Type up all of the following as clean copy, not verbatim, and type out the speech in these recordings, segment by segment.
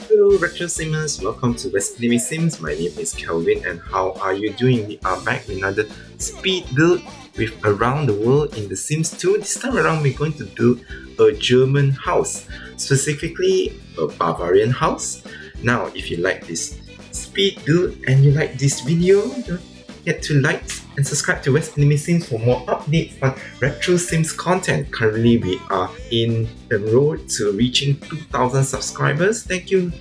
Hello, Retro Simmers. Welcome to West Living Sims. My name is Kelvin, and how are you doing? We are back with another speed build with Around the World in The Sims 2. This time around, we're going to build a German house, specifically a Bavarian house. Now, if you like this speed build and you like this video, don't forget to like and subscribe to West Living Sims for more updates on Retro Sims content. Currently, we are in the road to reaching 2,000 subscribers. Thank you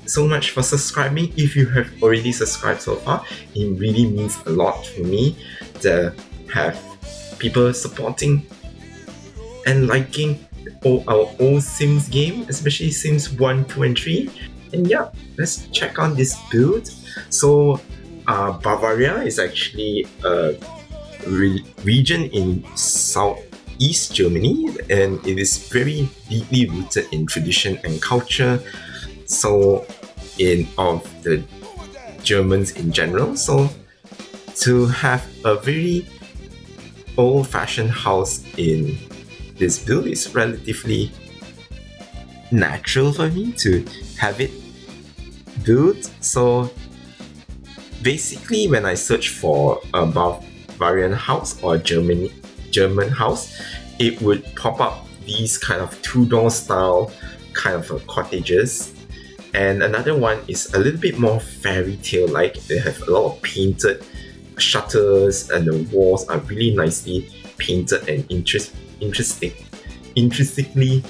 so much for subscribing. If you have already subscribed so far, it really means a lot for me to have people supporting and liking our old Sims game, especially Sims 1, 2, and 3. And yeah, let's check on this build. So, Bavaria is actually a region in southeast Germany, and it is very deeply rooted in tradition and culture. So, of the Germans in general. So, to have a very old-fashioned house in this build is relatively natural for me to have it built. So basically, when I search for a Bavarian house or German house, it would pop up these kind of Tudor style kind of cottages. And another one is a little bit more fairy tale like. They have a lot of painted shutters, and the walls are really nicely painted and interestingly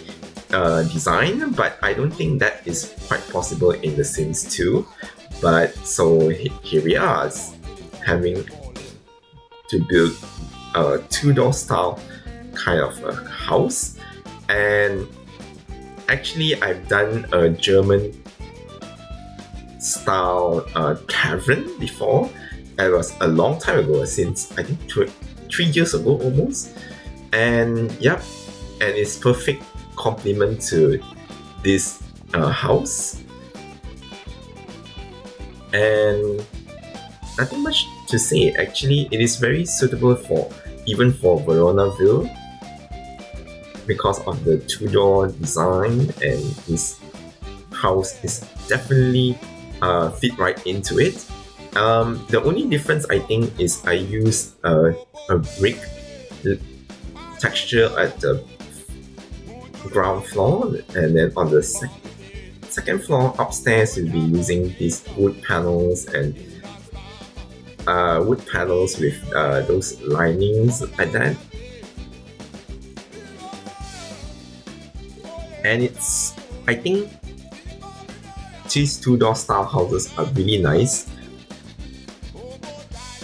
designed. But I don't think that is quite possible in The Sims 2. But so here we are, having to build a Tudor style kind of a house. And actually, I've done a German style tavern before. It was a long time ago, since I think 3 years ago almost. And yep, and it's perfect complement to this house. And nothing much to say. Actually, it is very suitable for Veronaville because of the Tudor design, and this house is definitely fit right into it. The only difference I think is I used a brick texture at the ground floor, and then on the second floor upstairs we'll be using these wood panels and with those linings like that. And I think these Tudor style houses are really nice.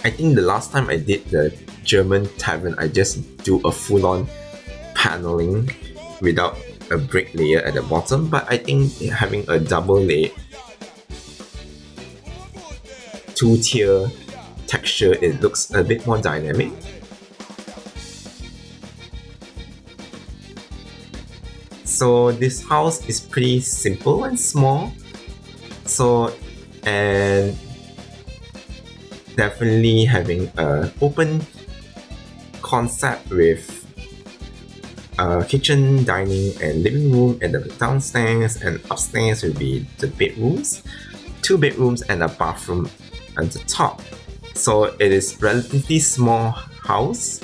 I think the last time I did the German tavern, I just do a full-on paneling without a brick layer at the bottom. But I think having a double layer, two-tier texture, it looks a bit more dynamic. So this house is pretty simple and small. So, and definitely having an open concept with kitchen, dining, and living room at the downstairs, and upstairs will be the bedrooms, 2 bedrooms and a bathroom at the top. So it is relatively small house,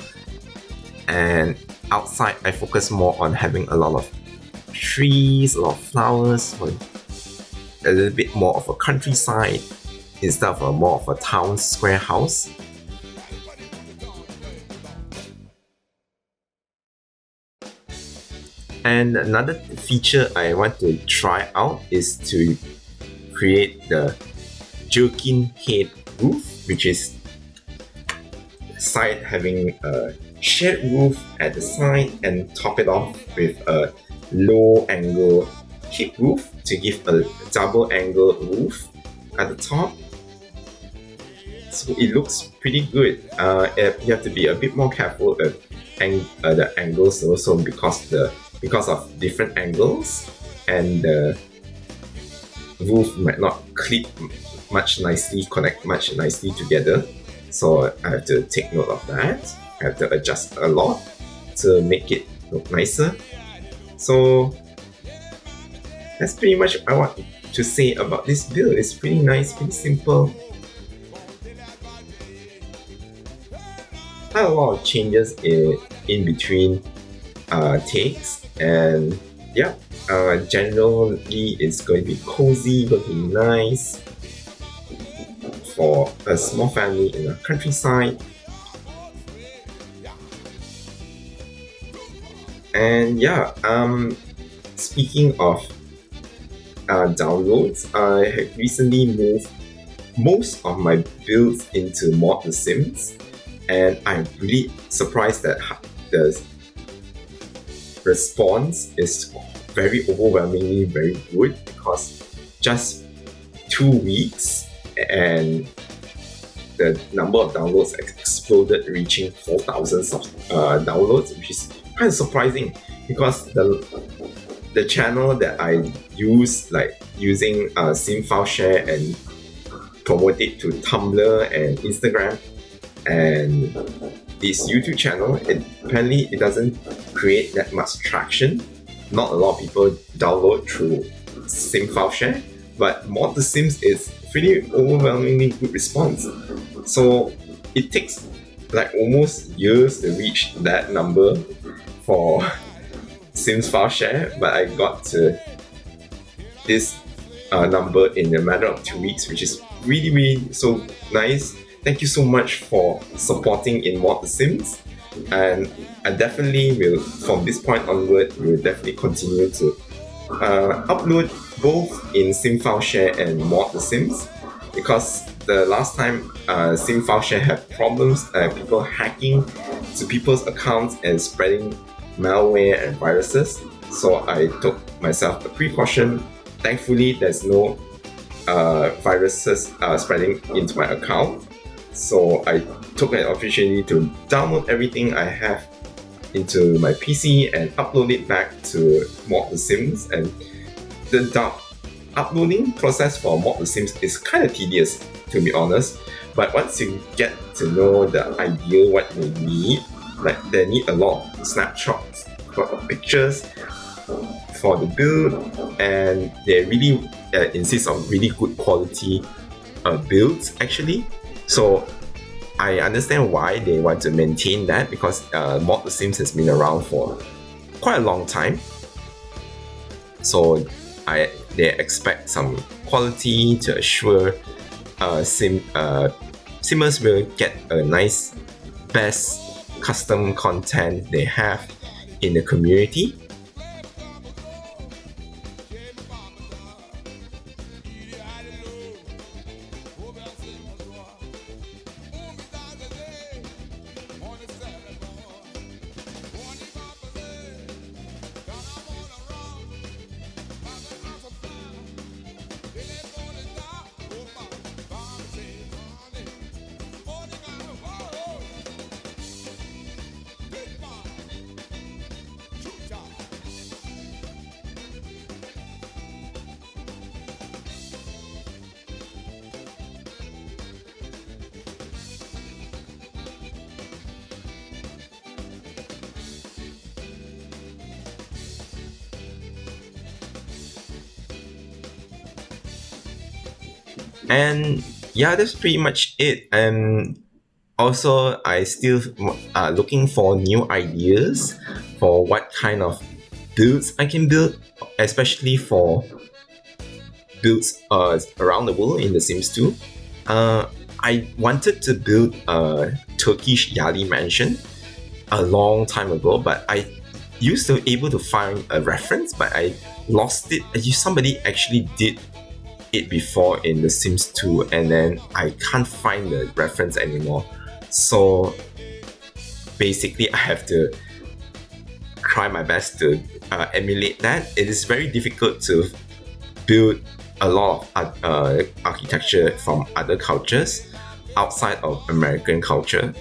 and outside I focus more on having a lot of trees, a lot of flowers, for a little bit more of a countryside instead of more of a town square house. And another feature I want to try out is to create the jerkin head roof, which is side having a shed roof at the side, and top it off with a low angle hip roof to give a double angle roof at the top. So it looks pretty good. You have to be a bit more careful of the angles also, because of different angles, and the roof might not connect much nicely together. So I have to take note of that. I have to adjust a lot to make it look nicer. So that's pretty much to say about this build. It's pretty nice, pretty simple. Had a lot of changes in between takes, and yeah, generally it's going to be cozy, going to be nice for a small family in the countryside. And yeah, speaking of downloads, I have recently moved most of my builds into Mod The Sims, and I'm really surprised that the response is very overwhelmingly very good, because just 2 weeks and the number of downloads exploded, reaching 4,000 downloads, which is kind of surprising, because the channel that I use, like using sim file share and promote it to Tumblr and Instagram, and this YouTube channel, apparently it doesn't create that much traction. Not a lot of people download through sim file share, but Mod The Sims is pretty overwhelmingly good response. So it takes like almost years to reach that number for Sims file share, but I got to this number in a matter of 2 weeks, which is really, really so nice. Thank you so much for supporting in Mod The Sims, and I definitely will, from this point onward, will definitely continue to upload both in Sim file share and Mod The Sims, because the last time Sim file share had problems, people hacking to people's accounts and spreading malware and viruses. So I took myself a precaution. Thankfully, there's no viruses spreading into my account. So I took an opportunity to download everything I have into my PC and upload it back to Mod The Sims. And the uploading process for Mod The Sims is kind of tedious, to be honest. But once you get to know the idea, what they need, like they need a lot of snapshots, a lot of pictures for the build, and they really insist on really good quality builds actually. So I understand why they want to maintain that, because Mod The Sims has been around for quite a long time. So they expect some quality to assure simmers will get a nice, best custom content they have in the community. And yeah, that's pretty much it. And also, I still looking for new ideas for what kind of builds I can build, especially for builds around the world in The Sims 2. I wanted to build a Turkish Yali mansion a long time ago, but I used to be able to find a reference, but I lost it. Somebody actually did it before in The Sims 2, and then I can't find the reference anymore. So basically, I have to try my best to emulate that. It is very difficult to build a lot of architecture from other cultures outside of American culture.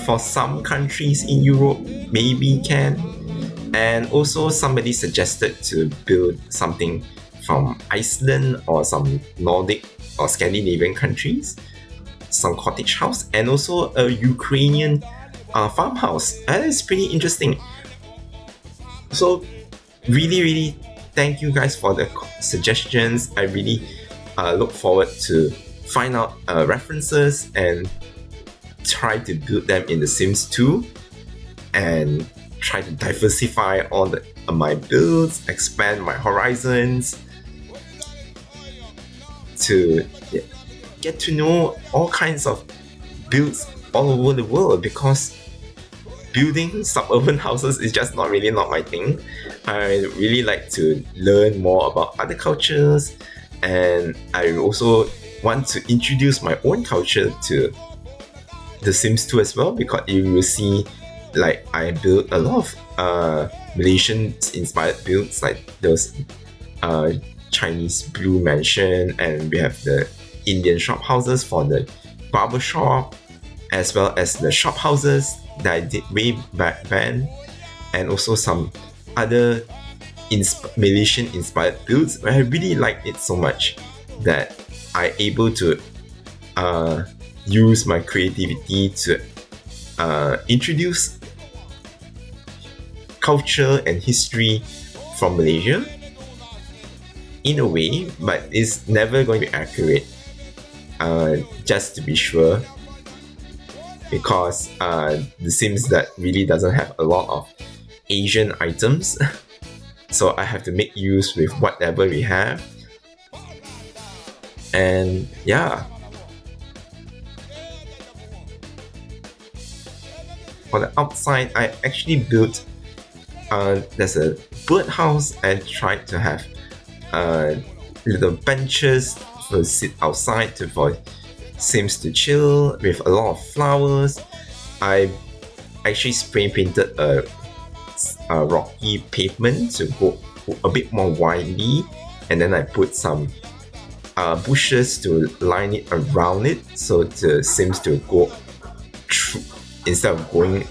For some countries in Europe, maybe can. And also somebody suggested to build something from Iceland or some Nordic or Scandinavian countries, some cottage house, and also a Ukrainian farmhouse. That is pretty interesting. So really, really thank you guys for the suggestions. I really look forward to find out references and try to build them in The Sims 2 and try to diversify all my builds, expand my horizons to get to know all kinds of builds all over the world, because building suburban houses is just not my thing. I really like to learn more about other cultures, and I also want to introduce my own culture to The Sims 2 as well, because you will see like I built a lot of Malaysian inspired builds, like those Chinese blue mansion, and we have the Indian shop houses for the barber shop, as well as the shop houses that I did way back then, and also some other Malaysian inspired builds where I really liked it so much that I able to use my creativity to introduce culture and history from Malaysia in a way, but it's never going to be accurate, just to be sure, because The Sims that really doesn't have a lot of Asian items. So I have to make use with whatever we have. And yeah, for the outside, I actually built there's a birdhouse and tried to have little benches to sit outside for Sims to chill with a lot of flowers. I actually spray painted a rocky pavement to go a bit more windy, and then I put some bushes to line it around it, so the Sims to go through, instead of going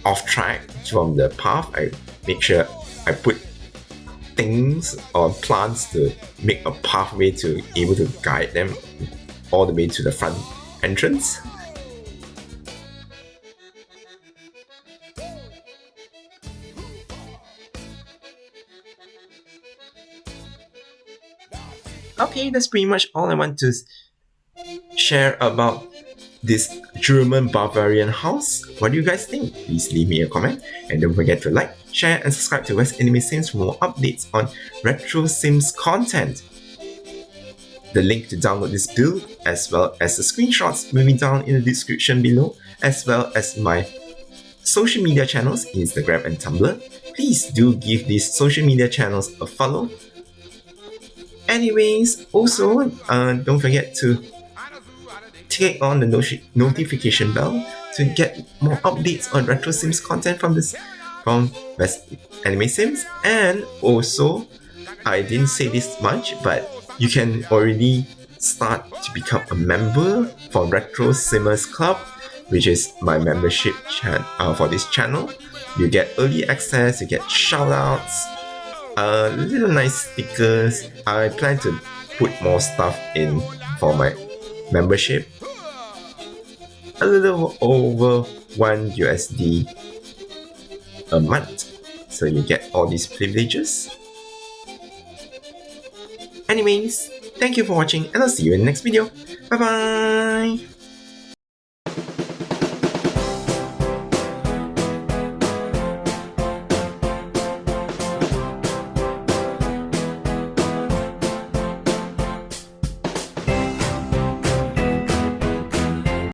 off track from the path. I make sure I put things or plants to make a pathway to able to guide them all the way to the front entrance. Okay, that's pretty much all I want to share about this German Bavarian house. What do you guys think? Please leave me a comment, and don't forget to like, share, and subscribe to West Anime Sims for more updates on retro Sims content. The link to download this build, as well as the screenshots, will be down in the description below, as well as my social media channels, Instagram and Tumblr. Please do give these social media channels a follow. Anyways, also don't forget to click on the notification bell to get more updates on retro Sims content from West Anime Sims. And also, I didn't say this much, but you can already start to become a member for Retro Simmers Club, which is my membership for this channel. You get early access, you get shoutouts, little nice stickers. I plan to put more stuff in for my membership. A little over $1 a month, so you get all these privileges. Anyways, thank you for watching, and I'll see you in the next video. Bye bye!